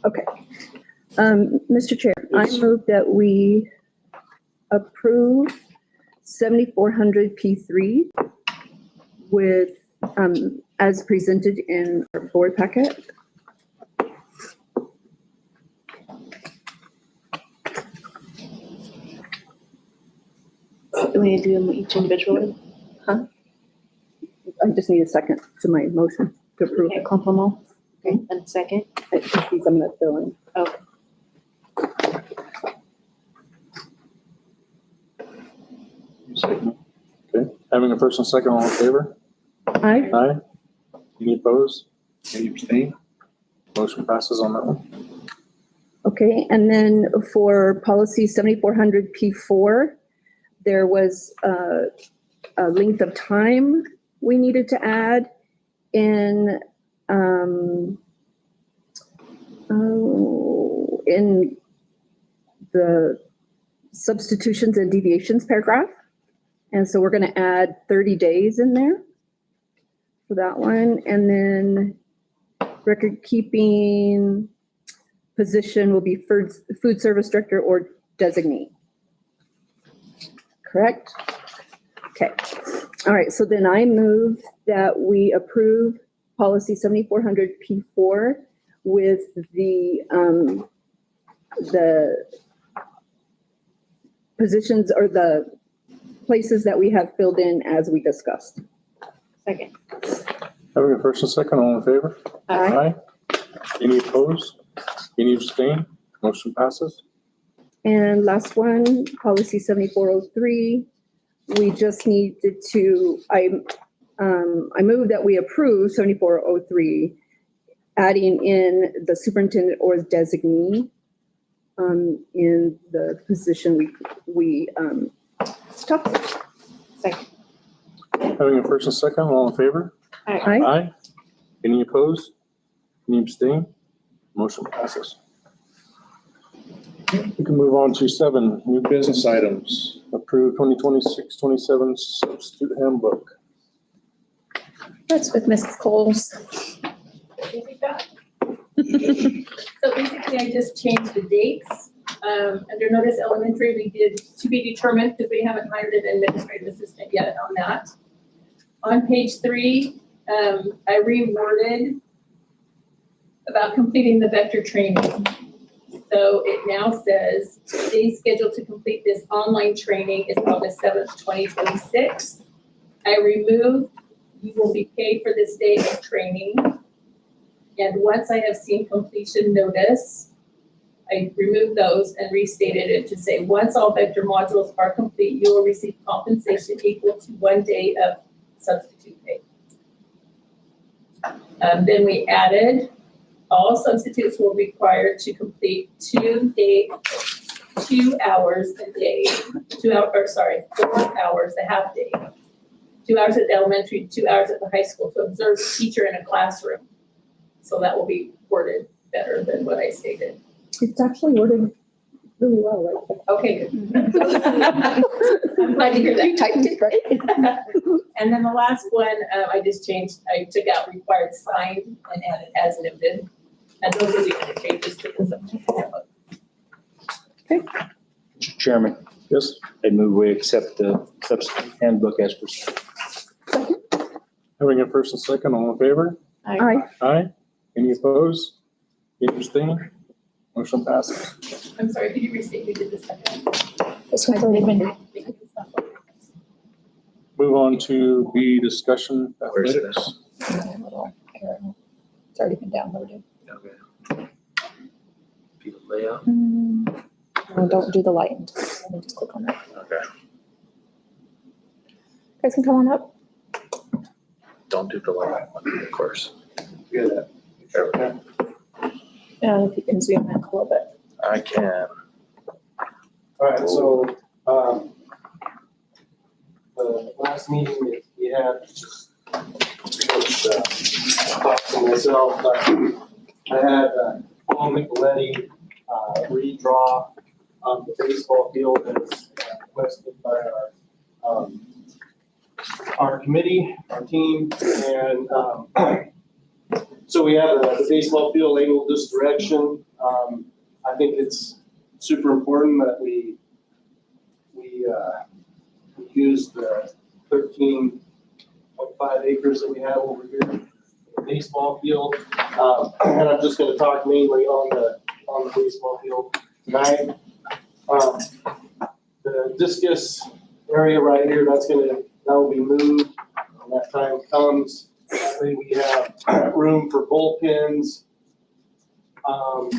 Okay. Mr. Chair, I move that we approve 7400 P3 with, as presented in our board packet. Do we need to do them each individually? I just need a second to my motion to approve Okay, it. clump them all. Okay, and second. It's just these I'm going to fill in. Okay. Second. Okay, having a first and second, all in favor? Aye. Aye. Any opposed? Any abstain? Motion passes on that one. Okay, and then for policy 7400 P4, there was a length of time we needed to add in in the substitutions and deviations paragraph. And so we're going to add 30 days in there for that one. And then record keeping position will be food service director or designee. Correct? Okay. All right. So then I move that we approve policy 7400 P4 with the positions or the places that we have filled in as we discussed. Second. Having a first and second, all in favor? Aye. Any opposed? Any abstain? Motion passes. And last one, policy 7403, we just needed to, I move that we approve 7403, adding in the superintendent or designee in the position we stopped. Second. Having a first and second, all in favor? Aye. Aye. Any opposed? Any abstain? Motion passes. We can move on to 7, new business items. Approved 2026-27 substitute handbook. That's with Mrs. Coles. So basically, I just changed the dates. Under Notice Elementary, we did to be determined because we haven't hired an administrative assistant yet on that. On page 3, I reworded about completing the vector training. So it now says, day scheduled to complete this online training is August 7th, 2026. I removed, you will be paid for this day of training. And once I have seen completion notice, I removed those and restated it to say, once all vector modules are complete, you will receive compensation equal to 1 day of substitute pay. Then we added, all substitutes will be required to complete 2 hours a day, 4 hours a half day. 2 hours at the elementary, 2 hours at the high school to observe the teacher in a classroom. So that will be worded better than what I stated. It's actually worded really well, right? Okay, good. I'm glad to hear that. You typed it right. And then the last one, I just changed, I took out required signed and added as noted. And those are the only changes to the substitute handbook. Mr. Chairman, Yes. I move we accept the substitute handbook as presented. Having a first and second, all in favor? Aye. Aye. Any opposed? Any abstain? Motion passes. I'm sorry, could you restate who did the second? This one's already been, Move on to the discussion Where's athletics. little arrow. It's already been downloaded. Okay. View layout. No, don't do the light. Let me just click on that. Okay. Guys can come on up. Don't do the layout, of course. Good. Yeah, if you can zoom in a little bit. I can. All right, so, the last meeting we had, just, for myself, I had, Paul Micheletti, redraw, the baseball field as requested by our committee, our team, and, So we have the baseball field labeled this direction. I think it's super important that we use the 13.5 acres that we have over here, the baseball field. And I'm just gonna talk mainly on the baseball field tonight. The discus area right here, that will be moved when that time comes. That way we have room for bullpens, and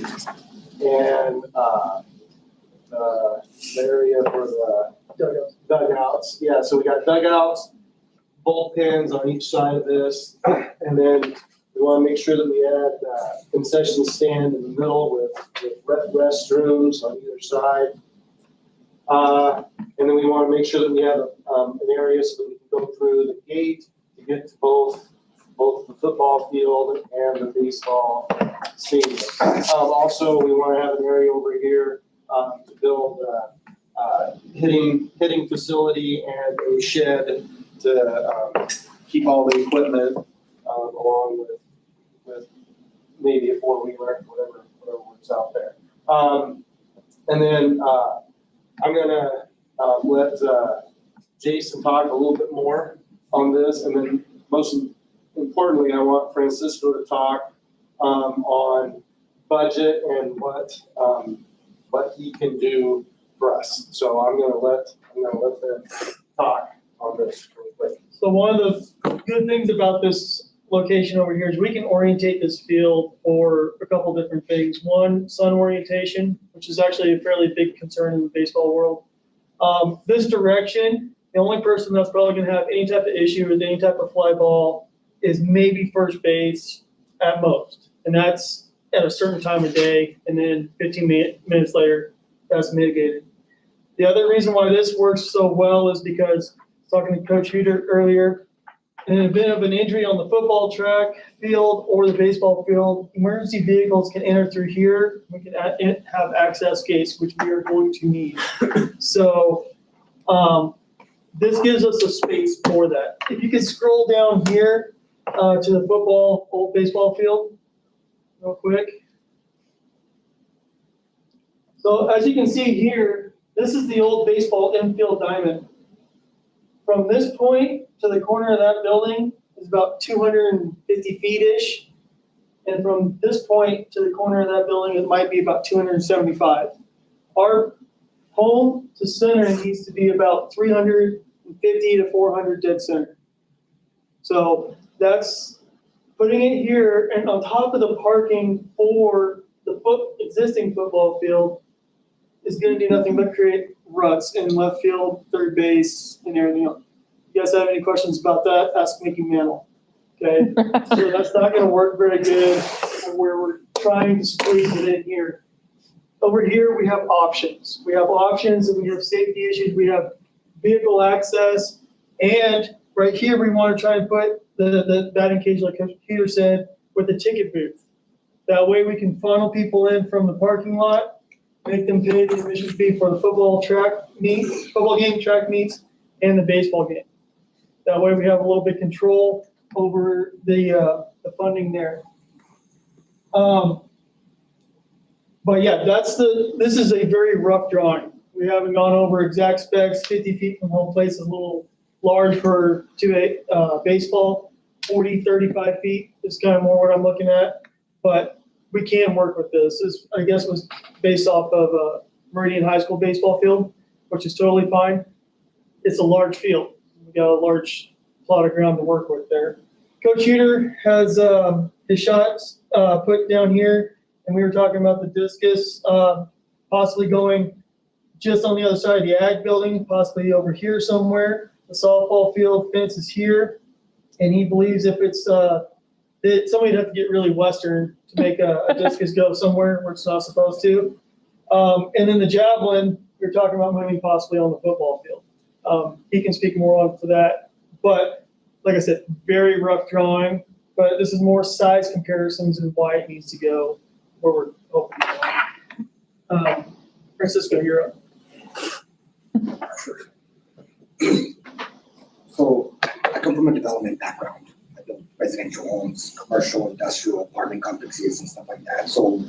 the area for the dugouts. Yeah, so we got dugouts, bullpens on each side of this, and then we want to make sure that we add concession stand in the middle with restrooms on either side. And then we want to make sure that we have an area so that we can go through the gate to get to both the football field and the baseball stadium. Also, we want to have an area over here to build a hitting facility and a shed to keep all the equipment along with maybe a four-wheeler, whatever works out there. And then I'm gonna let Jason talk a little bit more on this, and then most importantly, I want Francisco to talk on budget and what he can do for us. So I'm gonna let them talk on this really quick. So one of the good things about this location over here is we can orientate this field for a couple different things. One, sun orientation, which is actually a fairly big concern in the baseball world. This direction, the only person that's probably gonna have any type of issue with any type of fly ball is maybe first base at most. And that's at a certain time of day, and then 15 minutes later, that's mitigated. The other reason why this works so well is because, talking to Coach Huter earlier, in an event of an injury on the football track field or the baseball field, emergency vehicles can enter through here. We can have access gates, which we are going to need. So this gives us a space for that. If you could scroll down here to the old baseball field, real quick. So as you can see here, this is the old baseball infield diamond. From this point to the corner of that building is about 250 feet-ish. And from this point to the corner of that building, it might be about 275. Our home to center needs to be about 350 to 400 dead center. So that's putting it here, and on top of the parking for the existing football field is going to do nothing but create ruts in left field, third base, and everything else. You guys have any questions about that? Ask Mickey Mantle. Okay, so that's not going to work very good where we're trying to squeeze it in here. Over here, we have options. We have options, and we have safety issues. We have vehicle access, and right here, we want to try and put the batting cage, like Coach Peter said, with the ticket booth. That way, we can funnel people in from the parking lot, make them pay the admission fee for the football game, track meets, and the baseball game. That way, we have a little bit of control over the funding there. But yeah, this is a very rough drawing. We haven't gone over exact specs. 50 feet from home plate is a little large for baseball. 40, 35 feet is kind of more what I'm looking at. But we can work with this. This, I guess, was based off of Meridian High School baseball field, which is totally fine. It's a large field. We got a large plot of ground to work with there. Coach Huter has his shots put down here, and we were talking about the discus possibly going just on the other side of the ag building, possibly over here somewhere. The softball field fence is here, and he believes if it's somebody'd have to get really western to make a discus go somewhere where it's not supposed to. And then the javelin, you're talking about moving possibly on the football field. He can speak more on to that, but like I said, very rough drawing, but this is more size comparisons and why it needs to go where we're hoping to go. Francisco, you're up. So I come from a development background. I residential homes, commercial, industrial, apartment complexes and stuff like that. So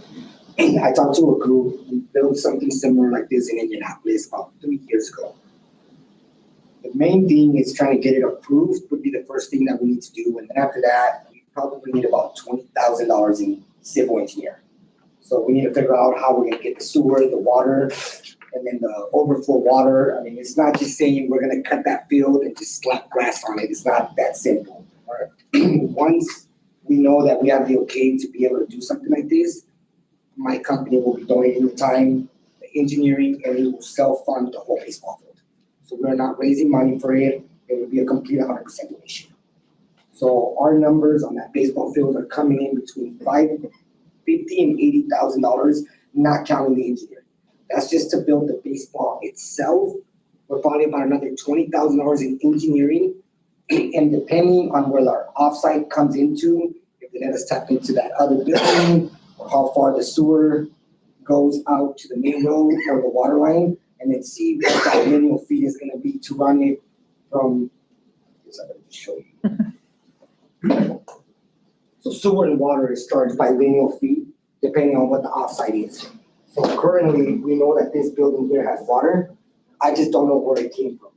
I talked to a group, we built something similar like this in Indianapolis about 3 years ago. The main thing is trying to get it approved would be the first thing that we need to do. And then after that, we probably need about $20,000 in civil engineer. So we need to figure out how we're gonna get the sewer, the water, and then the overflow water. I mean, it's not just saying we're gonna cut that field and just slap grass on it. It's not that simple. Once we know that we have the okay to be able to do something like this, my company will be donating the time, the engineering, and we will self-fund the whole baseball field. So we're not raising money for it. It would be a complete 100% donation. So our numbers on that baseball field are coming in between $50,000 and $80,000, not counting the engineering. That's just to build the baseball itself. We're probably about another $20,000 in engineering. And depending on where our offsite comes into, if they let us tap into that other building, or how far the sewer goes out to the main road or the water line, and then see what that lineal feet is gonna be to run it from, I guess I'm gonna just show you. So sewer and water is charged by lineal feet, depending on what the offsite is. So currently, we know that this building here has water. I just don't know where it came from.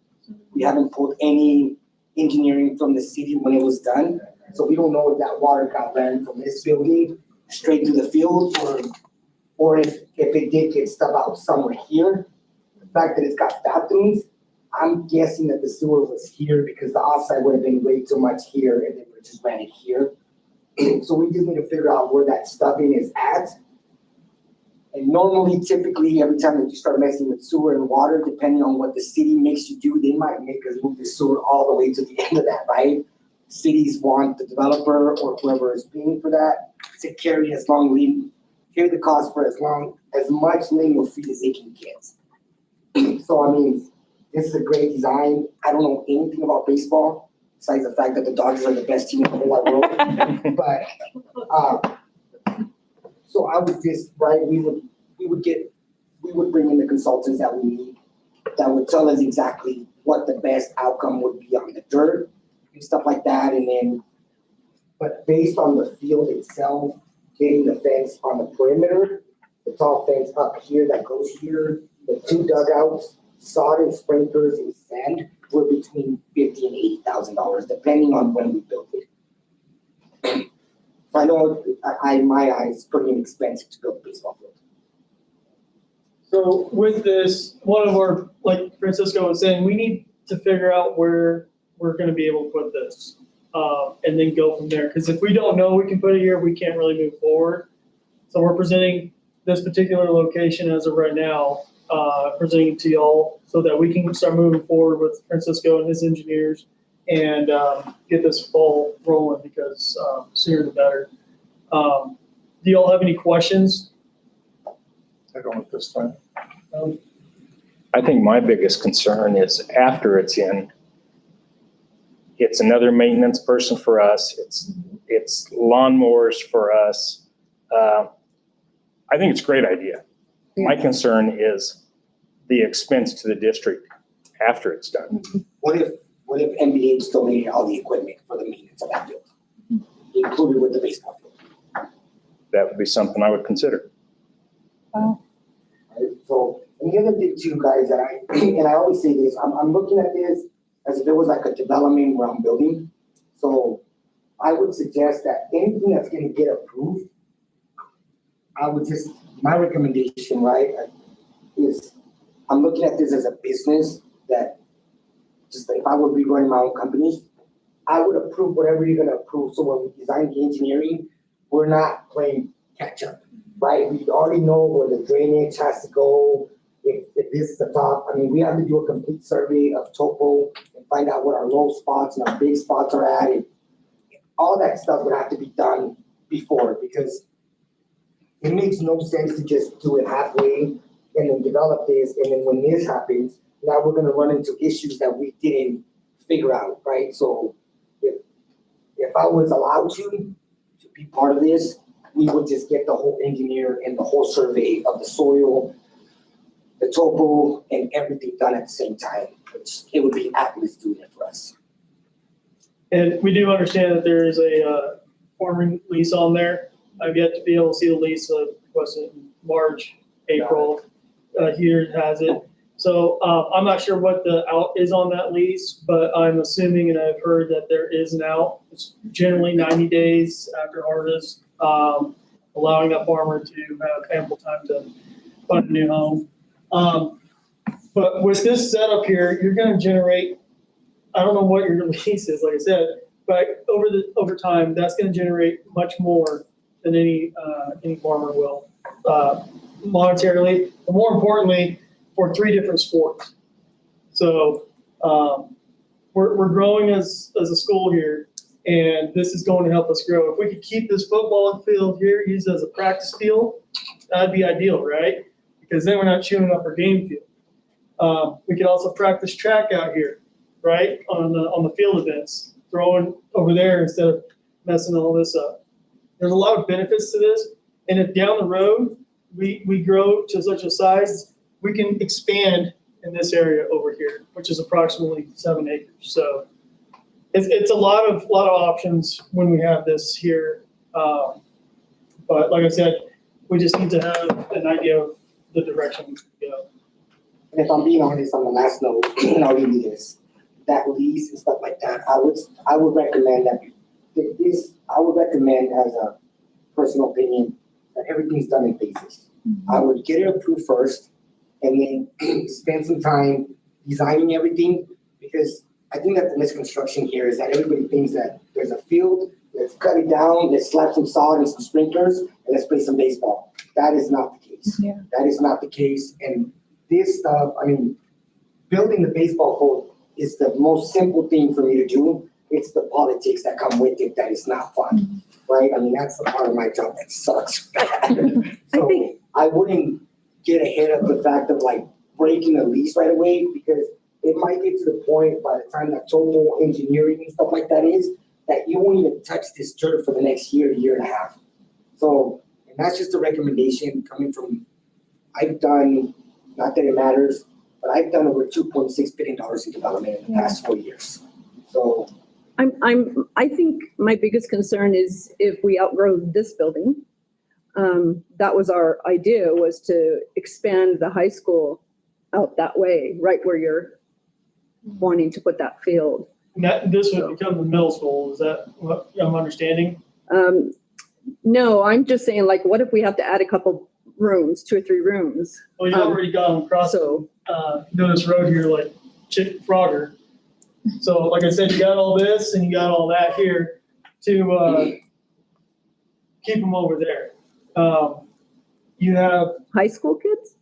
We haven't pulled any engineering from the city when it was done. So we don't know if that water got ran from this building straight to the field, or if it did get stubbed out somewhere here. The fact that it's got bathrooms, I'm guessing that the sewer was here because the offsite would have been way too much here and then we just ran it here. So we just need to figure out where that stubbing is at. And normally, typically, every time that you start messing with sewer and water, depending on what the city makes you do, they might make us move the sewer all the way to the end of that, right? Cities want the developer or whoever is paying for that to carry the cost for as much lineal feet as they can get. So I mean, this is a great design. I don't know anything about baseball, besides the fact that the Dodgers are the best team in the whole wide world. But so I would just, right, we would bring in the consultants that we need that would tell us exactly what the best outcome would be on the dirt and stuff like that. And then, but based on the field itself, getting the fence on the perimeter, the tall fence up here that goes here, the 2 dugouts, sod and sprinklers and sand were between $50,000 and $80,000, depending on when we built it. I know, in my eyes, it's pretty inexpensive to build a baseball field. So with this, one of our, like Francisco was saying, we need to figure out where we're gonna be able to put this. And then go from there, because if we don't know we can put it here, we can't really move forward. So we're presenting this particular location as of right now, presenting it to y'all so that we can start moving forward with Francisco and his engineers and get this ball rolling, because sooner the better. Do y'all have any questions? I don't at this time. I think my biggest concern is after it's in, it's another maintenance person for us. It's lawnmowers for us. I think it's a great idea. My concern is the expense to the district after it's done. What if NBH donated all the equipment for the maintenance of that field, included with the baseball field? That would be something I would consider. Wow. Right? So, and the other thing too, guys, that and I always say this, I'm looking at this as if it was like a development where I'm building. So I would suggest that anything that's gonna get approved, my recommendation, right, is I'm looking at this as a business that, just if I would be running my own company, I would approve whatever you're gonna approve. So when we design the engineering, we're not playing catch up, right? We already know where the drainage has to go. If this is the top, I mean, we have to do a complete survey of topo and find out what our low spots and our big spots are at. And all that stuff would have to be done before, because it makes no sense to just do it halfway and then develop this. And then when this happens, now we're gonna run into issues that we didn't figure out, right? So if I was allowed to be part of this, we would just get the whole engineer and the whole survey of the soil, the topo, and everything done at the same time, which it would be Atlas doing it for us. And we do understand that there is a farming lease on there. I've yet to be able to see the lease of, was it March, April? Here it has it. So I'm not sure what the out is on that lease, but I'm assuming and I've heard that there is an out. It's generally 90 days after harvest, allowing that farmer to have ample time to find a new home. But with this setup here, you're going to generate, I don't know what your lease is, like I said, but over time, that's going to generate much more than any farmer will monetarily, but more importantly, for 3 different sports. So we're growing as a school here, and this is going to help us grow. If we could keep this football field here used as a practice field, that'd be ideal, right? Because then we're not chewing up our game field. We could also practice track out here, right, on the field events, throwing over there instead of messing all this up. There's a lot of benefits to this, and if down the road we grow to such a size, we can expand in this area over here, which is approximately 7 acres. So it's a lot of options when we have this here. But like I said, we just need to have an idea of the direction we can go. And if I'm being honest on the last note, and I'll leave you this, that lease and stuff like that, I would recommend that I would recommend as a personal opinion that everything's done in phases. I would get it approved first and then spend some time designing everything, because I think that the misconstruction here is that everybody thinks that there's a field, let's cut it down, let's slap some sod and some sprinklers, and let's play some baseball. That is not the case. Yeah. That is not the case. And this stuff, I mean, building the baseball field is the most simple thing for me to do. It's the politics that come with it that is not fun, right? I mean, that's the part of my job that sucks. So think- I wouldn't get ahead of the fact of like breaking a lease right away, because it might get to the point by the time that total engineering and stuff like that is, that you won't even touch this dirt for the next year and a half. So, and that's just a recommendation coming from, I've done, not that it matters, but I've done over $2.6 billion in development in the past 4 years. So, I think my biggest concern is if we outgrow this building. That was our idea, was to expand the high school out that way, right where you're wanting to put that field. And this would become the middle school. Is that what I'm understanding? No, I'm just saying, like, what if we have to add a couple rooms, 2 or 3 rooms? Well, you've already gone across So, this road here like Chick Frogger. So like I said, you got all this and you got all that here to keep them over there. You have, high school kids?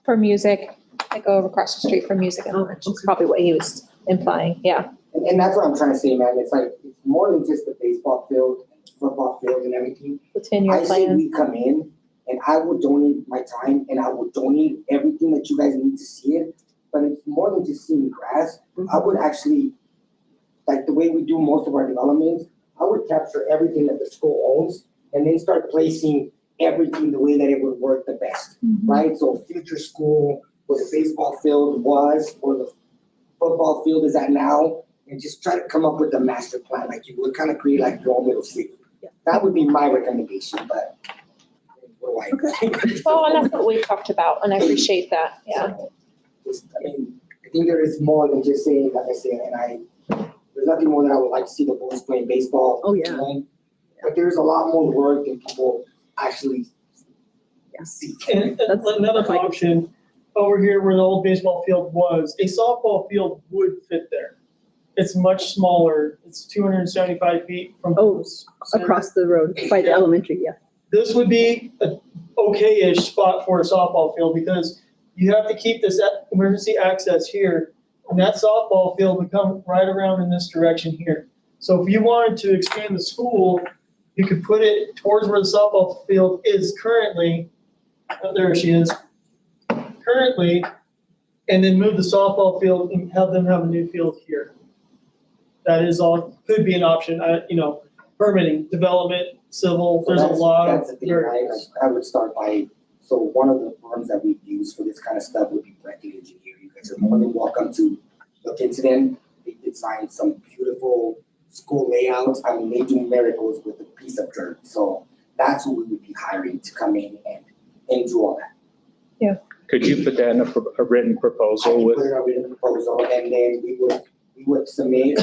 For music, I go over across the street for music and lunch. It's probably what he was implying, yeah. and that's what I'm trying to say, man. It's like, it's more than just the baseball field, football field and everything. The 10-year I say plan. we come in and I would donate my time and I would donate everything that you guys need to see it. But it's more than just seeing grass. I would actually, like the way we do most of our developments, I would capture everything that the school owns and then start placing everything the way that it would work the best, right? So future school, where the baseball field was, where the football field is at now, and just try to come up with a master plan, like you would kind of create like your own little city. Yeah. That would be my recommendation, but what do I think? Well, and that's what we've talked about, and I appreciate that, yeah. I mean, I think there is more than just saying, like I said, there's nothing more that I would like to see the boys playing baseball. Oh, yeah. But there's a lot more work than people actually Yes. see. and That's another fine. option over here where the old baseball field was, a softball field would fit there. It's much smaller. It's 275 feet from. Oh, center. Across the road by the Yeah. elementary, yeah. This would be a okay-ish spot for a softball field, because you have to keep this emergency access here, and that softball field would come right around in this direction here. So if you wanted to expand the school, you could put it towards where the softball field is currently. Oh, there she is. Currently, and then move the softball field and have them have a new field here. That is all, could be an option, permitting, development, civil, there's a lot of. That's the thing, right? Like, I would start by, so one of the firms that we've used for this kind of stuff would be Breckenridge Engineer. You guys are more than welcome to look into them. They design some beautiful school layouts. I mean, they do miracles with a piece of dirt. So that's who we would be hiring to come in and do all that. Could you put that in a written I proposal can with, put it on a proposal and then we would submit.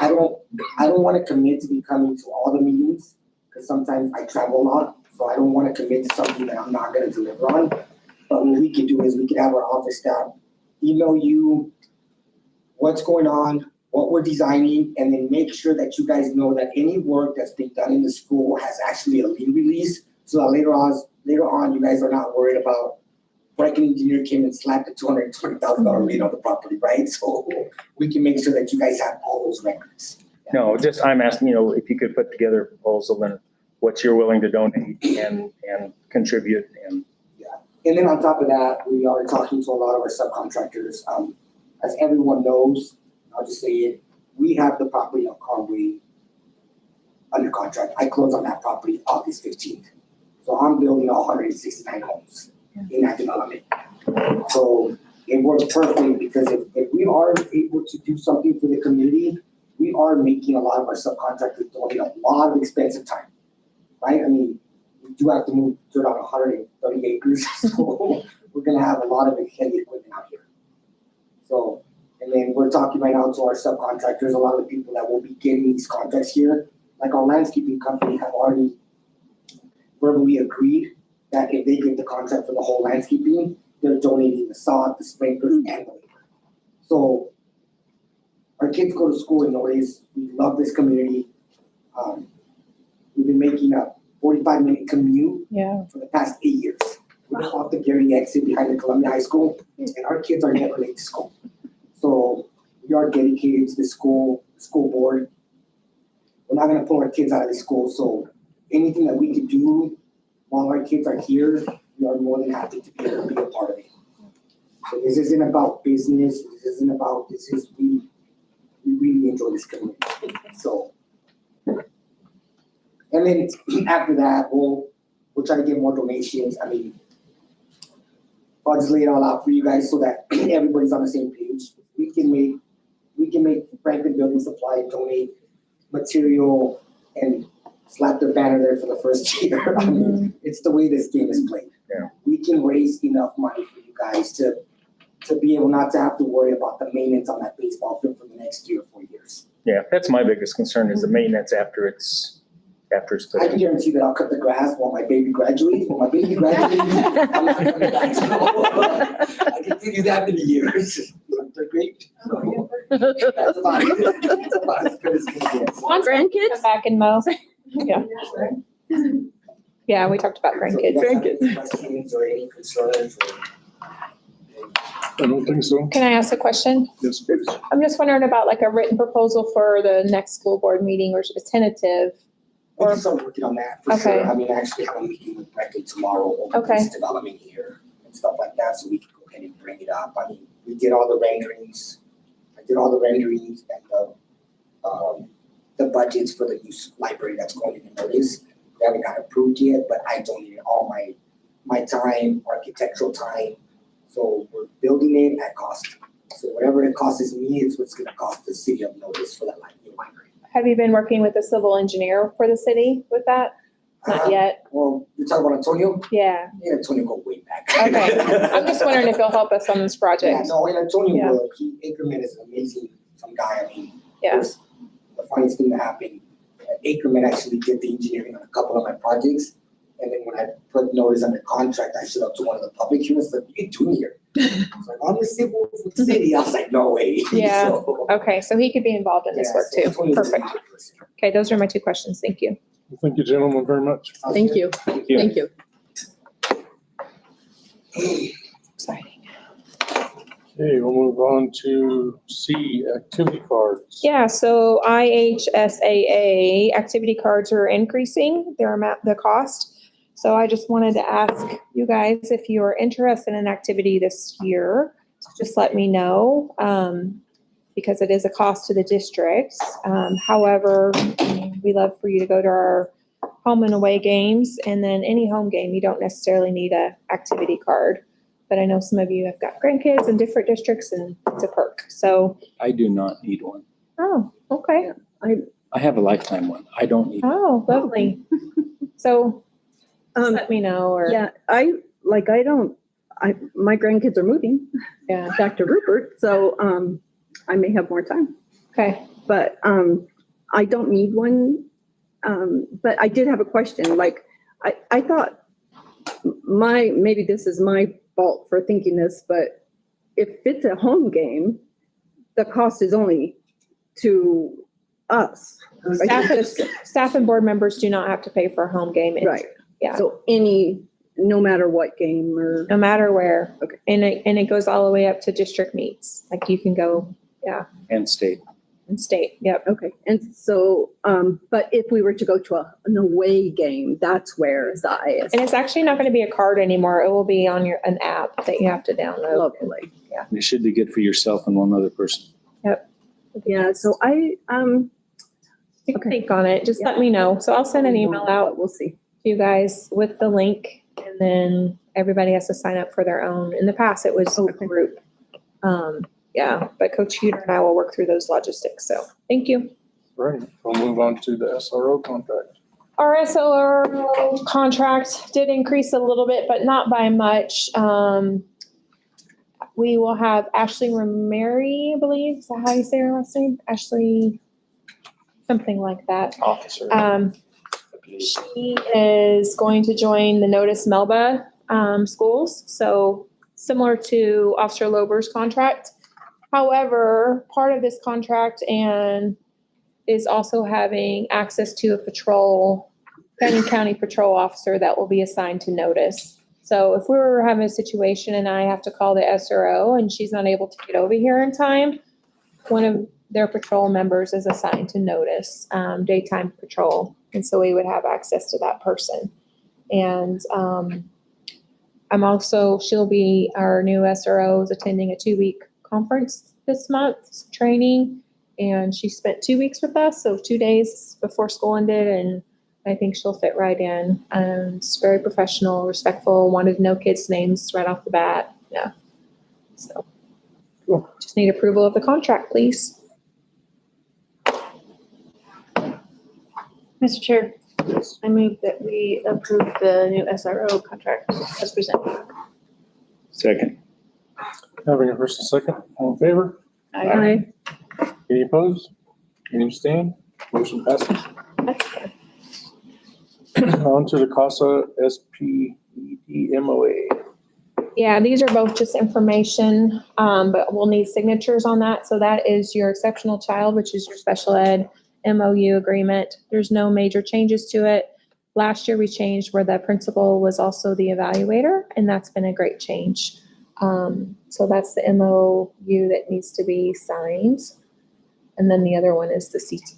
I don't want to commit to be coming to all the meetings because sometimes I travel a lot. So I don't want to commit to something that I'm not going to deliver on. But what we could do is we could have our office staff email you what's going on, what we're designing, and then make sure that you guys know that any work that's being done in the school has actually a lien release. So that later on, you guys are not worried about Franklin engineer came and slapped a $220,000 lien on the property, right? So we can make sure that you guys have all those records. no, just, I'm asking, if you could put together a proposal and what you're willing to donate and contribute and. And then on top of that, we are talking to a lot of our subcontractors. As everyone knows, I'll just say it, we have the property on Conway under contract. I close on that property August 15th. So I'm building 169 homes in that development. So it works perfectly because if we are able to do something for the community, we are making a lot of our subcontractors donate a lot of expensive time, right? I mean, we do have to move dirt on 130 acres, so we're gonna have a lot of heavy equipment out here. So, and then we're talking right now to our subcontractors, a lot of the people that will be getting these contracts here, like our landscaping company have already verbally agreed that if they get the contract for the whole landscaping, they're donating the sod, the sprinklers, and the labor. So our kids go to school in Noris. We love this community. We've been making a 45-minute commute for the past 8 years. We're off the Gary exit behind the Columbia High School, and our kids are never late to school. So we are dedicated to the school board. We're not gonna pull our kids out of the school, so anything that we could do while our kids are here, we are more than happy to be able to be a part of it. So this isn't about business, we really enjoy this community, so. And then after that, we'll try to get more donations. I mean, I'll just lay it all out for you guys so that everybody's on the same page. We can make Franklin Building Supply donate material and slap their banner there for the first year. I mean, it's the way this game is played. Yeah. We can raise enough money for you guys to be able not to have to worry about the maintenance on that baseball field for the next 3 or 4 years. Yeah, that's my biggest concern is the maintenance after it's put I in. can guarantee that I'll cut the grass while my baby graduates. When my baby graduates, I'm not coming back. So, I can give you that many years. They're great. So, that's about it. That's about as good as it can get. Come Grandkids? back and mow. Yeah. Yeah, we talked about So grandkids. you guys have any questions or any concerns or? I don't think so. Can I ask a question? Yes, please. I'm just wondering about like a written proposal for the next school board meeting or a tentative. We can start working on that for Okay. sure. I mean, I actually have a meeting with Brecken tomorrow over Okay. this development here and stuff like that, so we can go ahead and bring it up. I mean, we did all the renderings. I did all the renderings and the budgets for the new library that's going to notice. We haven't got approved yet, but I donated all my time, architectural time. So we're building it at cost. So whatever it costs me, it's what's gonna cost the city of Notice for that new library. Have you been working with a civil engineer for the city with that? Not yet. Well, you're talking about Antonio? Yeah. Yeah, Antonio go way back. Okay. I'm just wondering if he'll help us on this Yeah, project. no, and Antonio Yeah. will. Ackerman is an amazing guy. I mean, Yeah. it was the funniest thing that happened. Ackerman actually did the engineering on a couple of my projects. And then when I put notice on the contract, I showed up to one of the public hearings, like, what are you doing here? I was like, I'm the civil for the city. I was like, no way. Yeah. So, Okay, so he could be involved in this yeah, work so too. Antonio's a Perfect. good person. Okay, those are my two questions. Thank you. Well, thank you, gentlemen, very much. Thank you, Thank you. thank you. Exciting. Okay, we'll move on to C, activity cards. Yeah, so IHSAA activity cards are increasing their amount, the cost. So I just wanted to ask you guys if you are interested in an activity this year, just let me know, because it is a cost to the district. However, we love for you to go to our home and away games, and then any home game, you don't necessarily need a activity card. But I know some of you have got grandkids in different districts and it's a perk. So, I do not need one. oh, okay. I have a lifetime one. I don't need. Oh, lovely. So just Um, let me know or. yeah, my grandkids are moving Yeah. back to Rupert, so, I may have more time. Okay. But I don't need one. But I did have a question, like, I thought maybe this is my fault for thinking this, but if it's a home game, the cost is only to us. Like, Staff, just- staff and board members do not have to pay for a home game. Right. Yeah. So no matter what game or, No matter where. Okay. And it goes all the way up to district meets. Like you can go And state. and state. Yep. okay. And so, but if we were to go to an away game, that's where the IS. And it's actually not going to be a card anymore. It will be on an app that you have to download. Lovely. It should be good for yourself and one other person. Yeah, so You can think on it. Just let me know. So I'll send an email out We'll see. to you guys with the link, and then everybody has to sign up for their own. In the past, it was a Okay. group. Yeah, but Coach Huter and I will work through those logistics. So thank you. Right, we'll move on to the SRO contract. Our SLR contract did increase a little bit, but not by much. We will have Ashley Rameri, I believe. Is that how you say her last name? Ashley, something like that. Officer. She is going to join the Notice Melba schools, so similar to Officer Lober's contract. However, part of this contract and is also having access to a patrol, Canyon County patrol officer that will be assigned to Notice. So if we were having a situation and I have to call the SRO and she's not able to get over here in time, one of their patrol members is assigned to Notice, daytime patrol. And so we would have access to that person. And she'll be, our new SRO is attending a 2-week conference this month, training. And she spent 2 weeks with us, so 2 days before school ended, and I think she'll fit right in. She's very professional, respectful, wanted to know kids' names right off the bat. Yeah. So Cool. just need approval of the contract, please. Mr. Chair, I move that we approve the new SRO contract as presented. Second. Having a first and second, all in favor? Aye. Any opposed? Any abstain? Motion passes. On to the CASA SPED MOA. Yeah, these are both just information, but we'll need signatures on that. So that is your exceptional child, which is your special ed MOU agreement. There's no major changes to it. Last year we changed where the principal was also the evaluator, and that's been a great change. So that's the MOU that needs to be signed. And then the other one is the CT.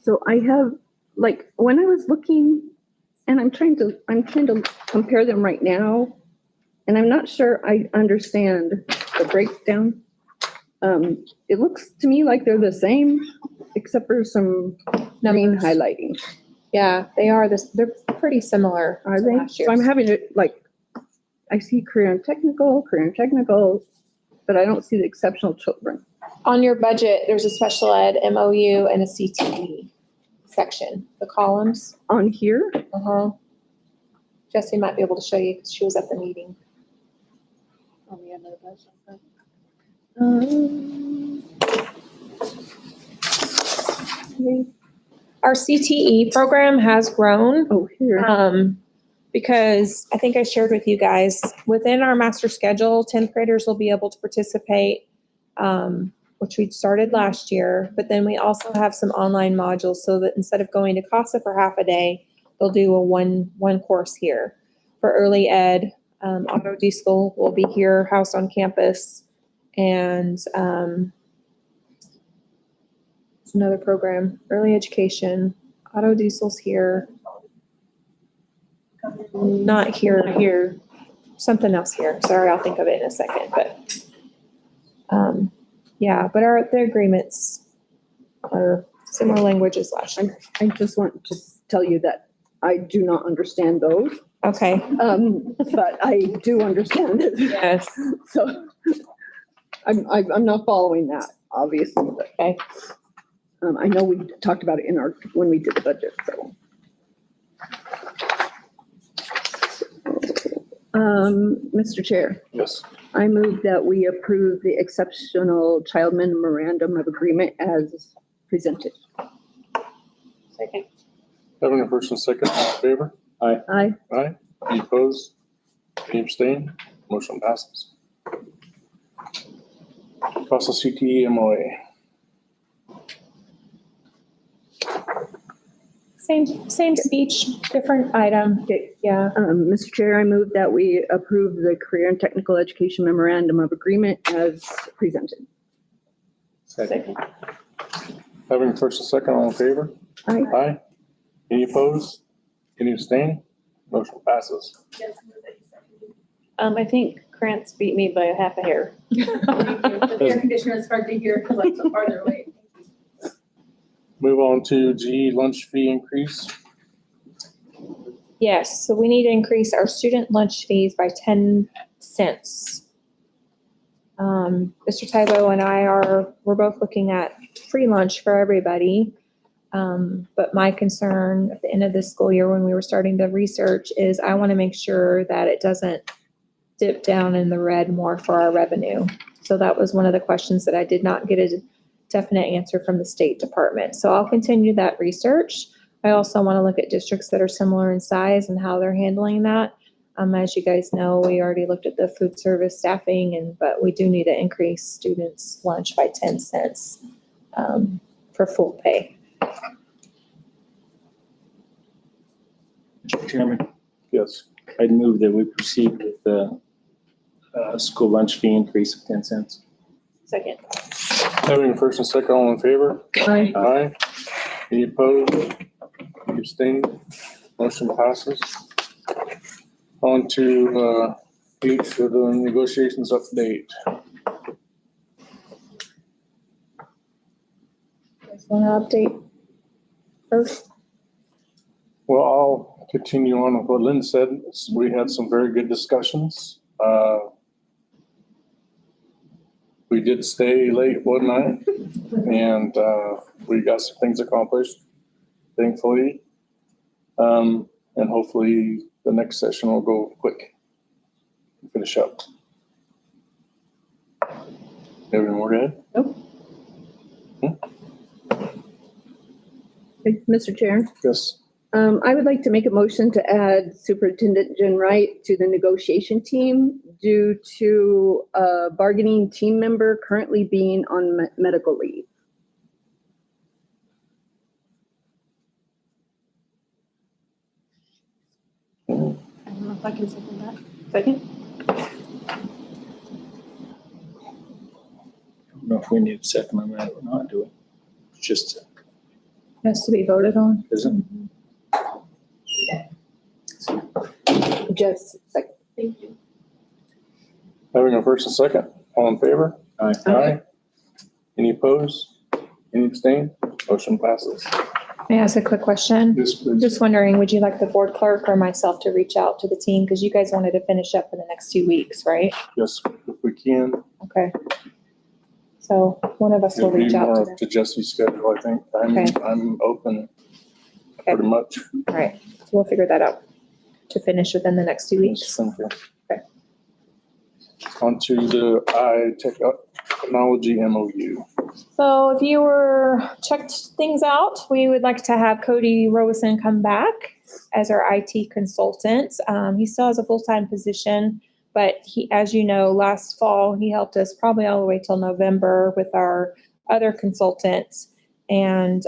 So I have, like, when I was looking, and I'm trying to compare them right now, and I'm not sure I understand the breakdown. It looks to me like they're the same, except for some green Numbers. highlighting. Yeah, they are they're pretty similar. Are to they? last So I'm year's. having it, like, I see career and technical, but I don't see the exceptional children. On your budget, there's a special ed MOU and a CTE section, the columns. On here, Uh-huh. Jessie might be able to show you because she was at the meeting. On the end of the budget. Our CTE program has grown. oh, here. Because I think I shared with you guys, within our master schedule, 10th graders will be able to participate, which we started last year. But then we also have some online modules so that instead of going to CASA for half a day, they'll do a one course here. For early ed, Auto Diesel will be here, housed on campus. And it's another program, early education, Auto Diesel's here. Not here. Not here. Something else here. Sorry, I'll think of it in a second, but, yeah, but the agreements are similar languages last year. I just want to tell you that I do not understand those, Okay, but I do understand it. yes, So I'm not following that, obviously, but. okay. I know we talked about it when we did the budget, so. Mr. Chair, Yes. I move that we approve the exceptional child memorandum of agreement as presented. Second. Having a first and second, all in favor? Aye. Aye. Any opposed? Any abstain? Motion passes. Fossil CTE MOA. Same speech, different item. Okay. Yeah. Mr. Chair, I move that we approve the career and technical education memorandum of agreement as presented. Second. Having a first and second, all in favor? Aye. Aye. Any opposed? Any abstain? Motion passes. Yes, move that you seconded. I think Krantz beat me by a half a hair. Thank you. The air conditioner is hard to hear because I'm so farther away. Move on to G, lunch fee increase. Yes, so we need to increase our student lunch fees by 10 cents. Mr. Tybo and we're both looking at free lunch for everybody. But my concern at the end of this school year when we were starting the research is I want to make sure that it doesn't dip down in the red more for our revenue. So that was one of the questions that I did not get a definite answer from the State Department. So I'll continue that research. I also want to look at districts that are similar in size and how they're handling that. As you guys know, we already looked at the food service staffing, but we do need to increase students' lunch by 10 cents for full pay. Mr. Chairman, Yes. I'd move that we proceed with the school lunch fee increase of 10 cents. Second. Having a first and second, all in favor? Aye. Aye. Any opposed? Any abstain? Motion passes. On to H for the negotiations update. Guys want to update first? Well, I'll continue on with what Lynn said. We had some very good discussions. We did stay late one night and we got some things accomplished, thankfully. And hopefully the next session will go quick. Finish up. Have any more to add? Okay, Mr. Chair, Yes. I would like to make a motion to add Superintendent Jen Wright to the negotiation team due to a bargaining team member currently being on medical leave. I don't know if I can second that. Second? I don't know if we need a second on that or not, do we? It's just, Has to be voted on. isn't Just like, Thank you. Having a first and second, all in favor? Aye. Aye. Any opposed? Any abstain? Motion passes. May I ask a quick question? Yes, please. Just wondering, would you like the board clerk or myself to reach out to the team? Because you guys wanted to finish up in the next 2 weeks, right? Yes, if we can. Okay. So one of us will It'll be reach out to more them. up to Jesse's schedule, I think. Okay. I'm open Okay. pretty much. All right, so we'll figure that out to finish within the next 2 weeks. Thank you. Okay. On to the technology MOU. So if you checked things out, we would like to have Cody Robeson come back as our IT consultant. He still has a full-time position, but he, as you know, last fall, he helped us probably all the way till November with our other consultants. And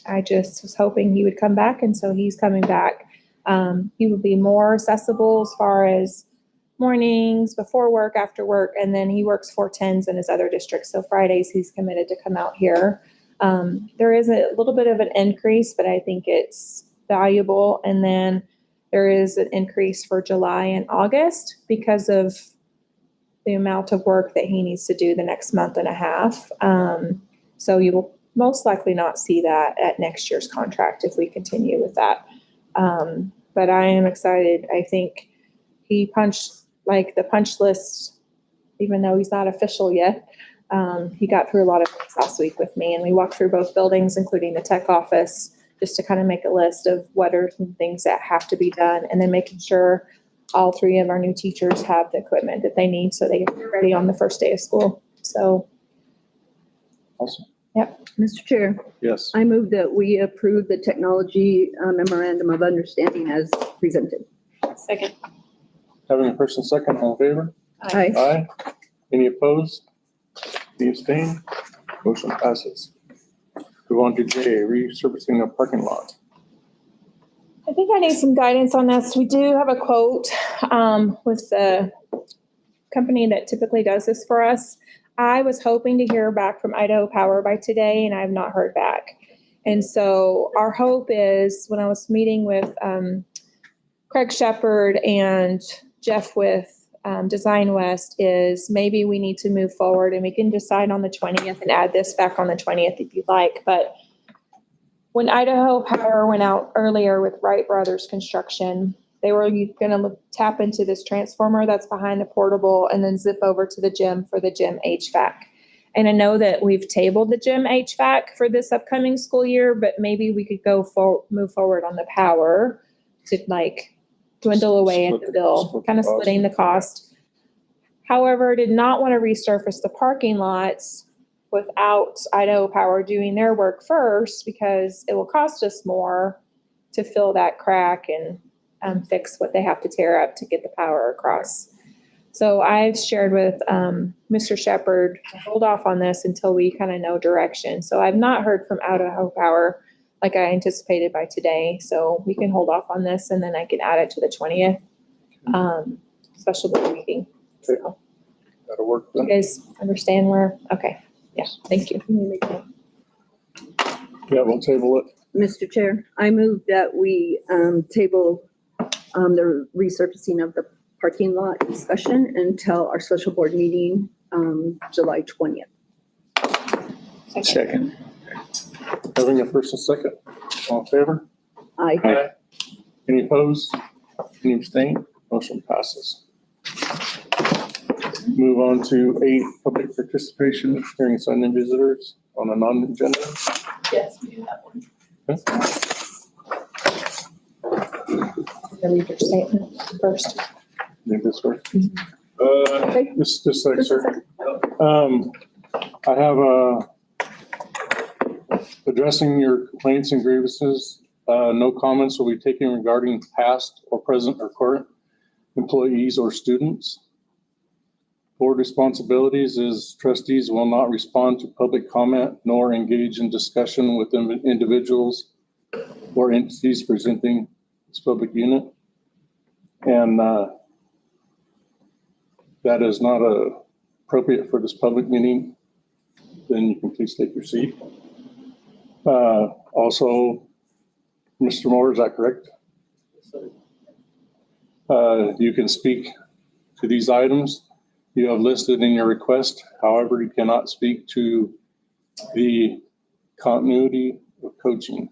I just was hoping he would come back, and so he's coming back. He will be more accessible as far as mornings, before work, after work, and then he works 410s in his other districts. So Fridays, he's committed to come out here. There is a little bit of an increase, but I think it's valuable. And then there is an increase for July and August because of the amount of work that he needs to do the next month and a half. So you will most likely not see that at next year's contract if we continue with that. But I am excited. I think he punched like the punch list, even though he's not official yet. He got through a lot of things last week with me, and we walked through both buildings, including the tech office, just to kind of make a list of what are some things that have to be done, and then making sure all 3 of our new teachers have the equipment that they need so they get ready on the first day of school. So, Awesome. Mr. Chair, Yes. I move that we approve the technology memorandum of understanding as presented. Second. Having a first and second, all in favor? Aye. Aye. Any opposed? Any abstained? Motion passes. Move on to J, resurfacing of parking lot. I think I need some guidance on this. We do have a quote with the company that typically does this for us. I was hoping to hear back from Idaho Power by today, and I have not heard back. And so our hope is, when I was meeting with Craig Shepard and Jeff with Design West, is maybe we need to move forward and we can decide on the 20th and add this back on the 20th if you'd like. But when Idaho Power went out earlier with Wright Brothers Construction, they were going to tap into this transformer that's behind the portable and then zip over to the gym for the gym HVAC. And I know that we've tabled the gym HVAC for this upcoming school year, but maybe we could move forward on the power to like dwindle away at the bill, kind of splitting the cost. However, did not want to resurface the parking lots without Idaho Power doing their work first, because it will cost us more to fill that crack and fix what they have to tear up to get the power across. So I've shared with Mr. Shepard to hold off on this until we kind of know direction. So I've not heard from Idaho Power like I anticipated by today. So we can hold off on this and then I can add it to the 20th special board meeting. So That'll work you then. guys understand where? Okay. Yeah, thank you. Yeah, we'll table it. Mr. Chair, I move that we table the resurfacing of the parking lot discussion until our special board meeting, July 20th. Second. Having a first and second, all in favor? Aye. Any opposed? Any abstained? Motion passes. Move on to 8, public participation, hearing sign-in visitors on a non-agenda. Yes, we do have one. Read your statement first. Need this first? Okay. Just a sec, Just a sir. second. I have addressing your complaints and grievances. No comments will be taken regarding past or present or current employees or students. Board responsibilities is trustees will not respond to public comment nor engage in discussion with individuals or entities presenting this public unit. And that is not appropriate for this public meeting. Then you can please take your seat. Also, Mr. Moore, is that correct? You can speak to these items you have listed in your request. However, you cannot speak to the continuity of coaching.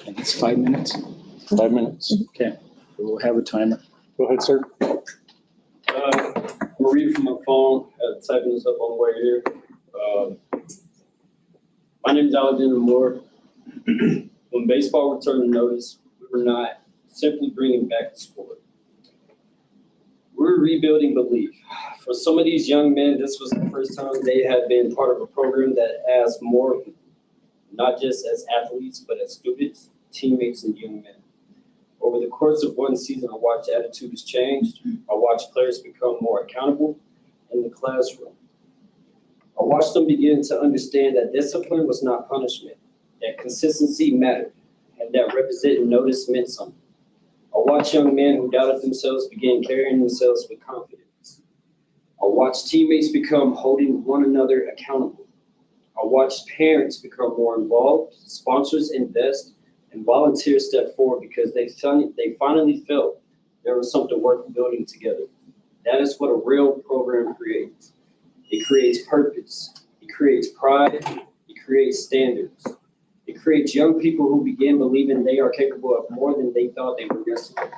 And it's 5 minutes. 5 minutes. Okay, we'll have a timer. Go ahead, sir. We're reading from my phone, typing this up on the way here. My name is Alexander Moore. When baseball returned to notice, we were not simply bringing back the sport. We're rebuilding belief. For some of these young men, this was the first time they had been part of a program that asked more, not just as athletes, but as students, teammates, and young men. Over the course of one season, I watched attitudes change. I watched players become more accountable in the classroom. I watched them begin to understand that discipline was not punishment, that consistency mattered, and that representing notice meant something. I watched young men who doubted themselves begin carrying themselves with confidence. I watched teammates become holding one another accountable. I watched parents become more involved, sponsors invest, and volunteers step forward because they finally felt there was something worth building together. That is what a real program creates. It creates purpose. It creates pride. It creates standards. It creates young people who begin believing they are capable of more than they thought they were yesterday.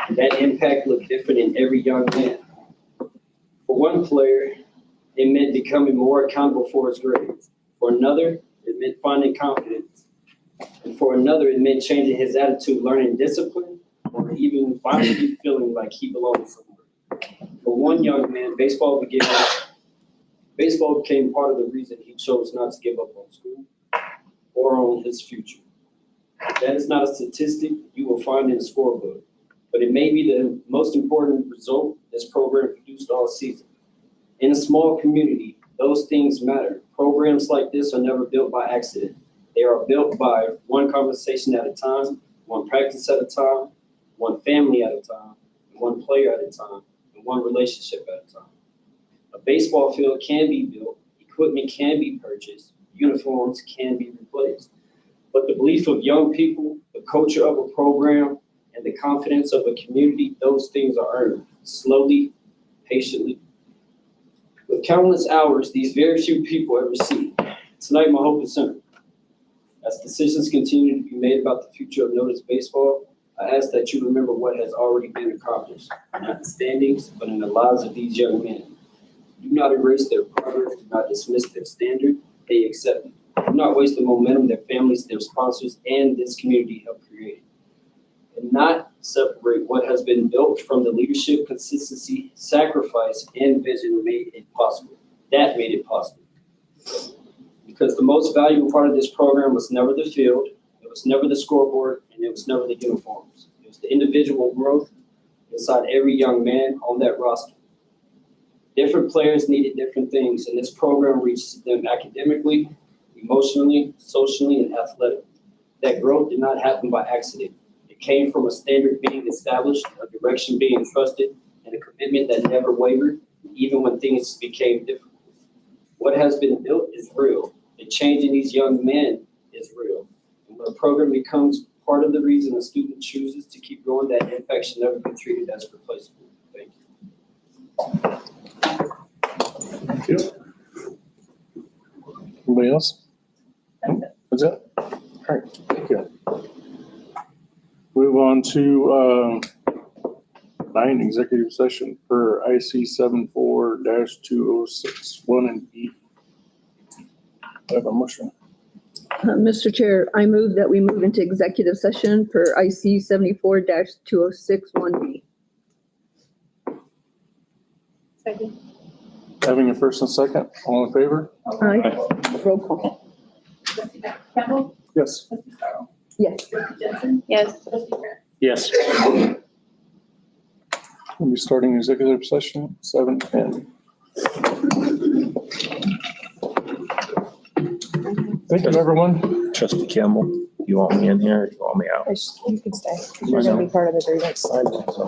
And that impact looked different in every young man. For one player, it meant becoming more accountable for his grades. For another, it meant finding confidence. And for another, it meant changing his attitude, learning discipline, or even finally feeling like he belonged somewhere. For one young man, baseball became part of the reason he chose not to give up on school or on his future. That is not a statistic you will find in a scorebook, but it may be the most important result this program produced all season. In a small community, those things matter. Programs like this are never built by accident. They are built by one conversation at a time, one practice at a time, one family at a time, one player at a time, and one relationship at a time. A baseball field can be built, equipment can be purchased, uniforms can be replaced. But the belief of young people, the culture of a program, and the confidence of a community, those things are earned slowly, patiently. With countless hours these very few people ever see. Tonight, my hope is simple. As decisions continue to be made about the future of Notice Baseball, I ask that you remember what has already been accomplished, not in the standings, but in the lives of these young men. Do not erase their progress, do not dismiss their standard, they accept it. Do not waste the momentum their families, their sponsors, and this community helped create. And not separate what has been built from the leadership, consistency, sacrifice, and vision made it possible. That made it possible. Because the most valuable part of this program was never the field, it was never the scoreboard, and it was never the uniforms. It was the individual growth inside every young man on that roster. Different players needed different things, and this program reached them academically, emotionally, socially, and athletically. That growth did not happen by accident. It came from a standard being established, a direction being trusted, and a commitment that never wavered, even when things became difficult. What has been built is real. The change in these young men is real. And when a program becomes part of the reason a student chooses to keep going, that impact should never be treated as replaceable. Thank you. Thank you. Anybody else? That's it? All right, thank you. Move on to 9, executive session per IC 74-2061 and B. I have a motion. Mr. Chair, I move that we move into executive session per IC 74-2061B. Second. Having a first and second, all in favor? Aye. Roll call. Trustee Campbell? Yes. Trustee Sorrow? Yes. Trustee Jensen? Yes. Trustee Grant? Yes. We'll be starting executive session 7:10. Thank you, everyone. Trustee Campbell, you want me in here or you want me out? You can stay. You're gonna be part of the grievance. I think so.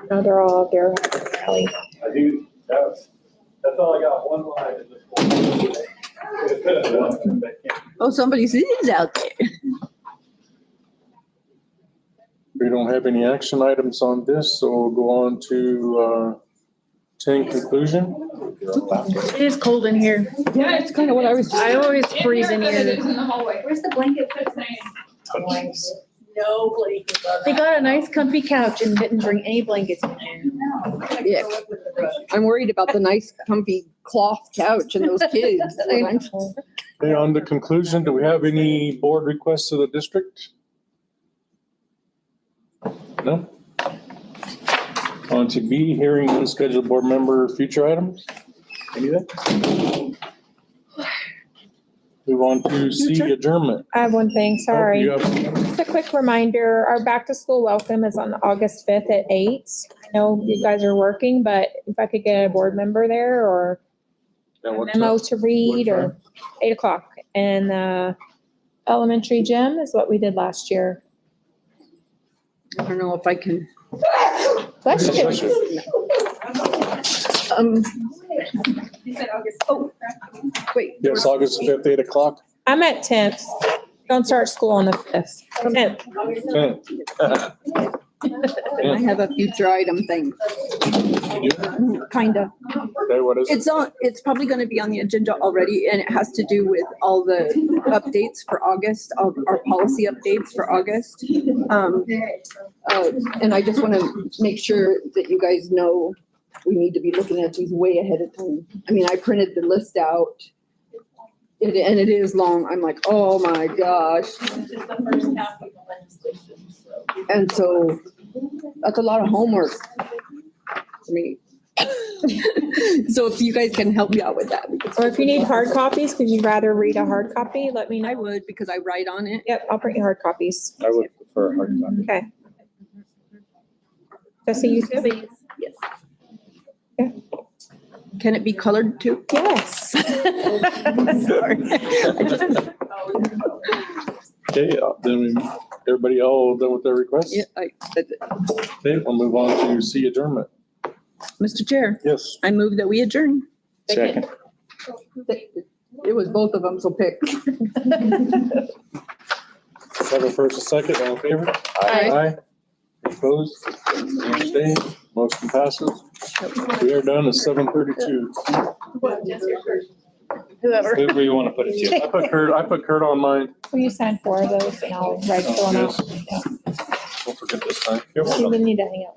No, they're all out there. Ellie. I do, that's all I got, one line in this board. Oh, somebody's is out there. We don't have any action items on this, so we'll go on to 10 conclusion. It is cold in here. Yeah, it's kind of what I was. I always freeze in It's here. in the hallway. Where's the blanket for tonight? No blankets on They that. got a nice comfy couch and didn't bring any blankets in there. Yeah. I'm worried about the nice comfy cloth couch and those kids. Okay, on to conclusion, do we have any board requests of the district? No? On to B, hearing unscheduled board member future items. Anything? Move on to C, adjournment. I have one thing, sorry. Oh, you have- Just a quick reminder, our back to school welcome is on August 5th at 8. I know you guys are working, but if I could get a board member there or Yeah, a what memo time? to read What or 8 o'clock. And elementary gym is what we did last year. I don't know if I can. Bless you. Bless you. You said August. Oh, wait. Yes, August 5th, 8 o'clock. I'm at 10th. Don't start school on the 5th. 10th. 10. I have a future item thing, kind of. Okay, what is it? It's probably going to be on the agenda already, and it has to do with all the updates for August, all our policy updates for August. And I just want to make sure that you guys know we need to be looking at these way ahead of time. I mean, I printed the list out. And it is long. I'm like, oh my gosh. This is the first half of the legislation, so. And so that's a lot of homework for me. So if you guys can help me out with that. because- Or if you need hard copies, could you rather read a hard copy? Let me I know. would, because I write on it. Yep, I'll print you hard copies. I would prefer a hard copy. Okay. Jesse, you too? Yes. Yeah. Can it be colored too? Yes. Sorry. Okay, then everybody all done with their requests? Yeah, that's it. Okay, we'll move on to C, adjournment. Mr. Chair, Yes. I move that we adjourn. Second. It was both of them, so pick. Have a first and second, all in favor? Aye. Opposed? Abstained? Motion passes. We are done at 7:32. Whoever. Where you want to put it to? I put Kurt on mine. Will you sign 4 of those and I'll write fill them out? Yes. Don't forget this time. You need to hang out.